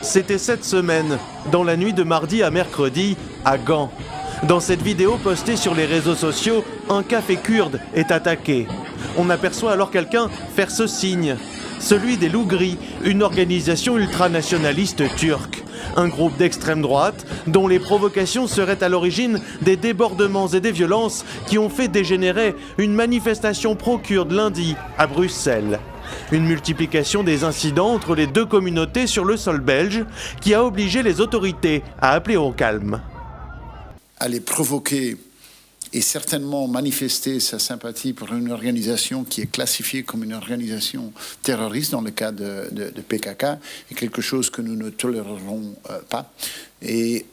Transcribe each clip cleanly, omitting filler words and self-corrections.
C'était cette semaine, dans la nuit de mardi à mercredi, à Gand. Dans cette vidéo postée sur les réseaux sociaux, un café kurde est attaqué. On aperçoit alors quelqu'un faire ce signe, celui des Loups Gris, une organisation ultranationaliste turque. Un groupe d'extrême droite dont les provocations seraient à l'origine des débordements et des violences qui ont fait dégénérer une manifestation pro-kurde lundi à Bruxelles. Une multiplication des incidents entre les deux communautés sur le sol belge qui a obligé les autorités à appeler au calme. Aller provoquer et certainement manifester sa sympathie pour une organisation qui est classifiée comme une organisation terroriste dans le cas de PKK est quelque chose que nous ne tolérerons pas. Et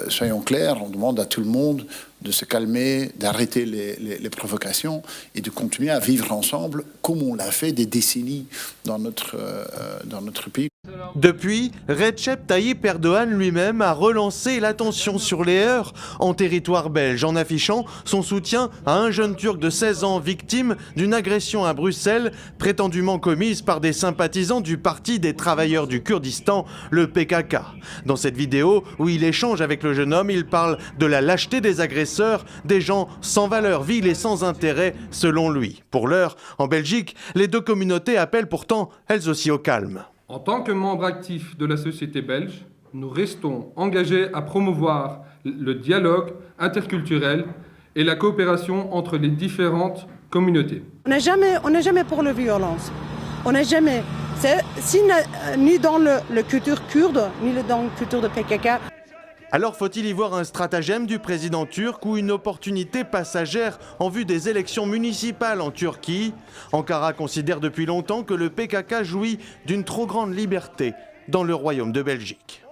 soyons clairs, on demande à tout le monde de se calmer, d'arrêter les provocations et de continuer à vivre ensemble comme on l'a fait des décennies dans notre pays. Depuis, Recep Tayyip Erdogan lui-même a relancé l'attention sur les heurts en territoire belge en affichant son soutien à un jeune Turc de 16 ans victime d'une agression à Bruxelles prétendument commise par des sympathisants du Parti des travailleurs du Kurdistan, le PKK. Dans cette vidéo où il échange avec le jeune homme, il parle de la lâcheté des agresseurs, des gens sans valeur vile et sans intérêt selon lui. Pour l'heure, en Belgique, les deux communautés appellent pourtant elles aussi au calme. En tant que membres actifs de la société belge, nous restons engagés à promouvoir le dialogue interculturel et la coopération entre les différentes communautés. On n'est jamais pour la violence. On n'est jamais. Ni dans la culture kurde, ni dans la culture de PKK. Alors faut-il y voir un stratagème du président turc ou une opportunité passagère en vue des élections municipales en Turquie? Ankara considère depuis longtemps que le PKK jouit d'une trop grande liberté dans le royaume de Belgique.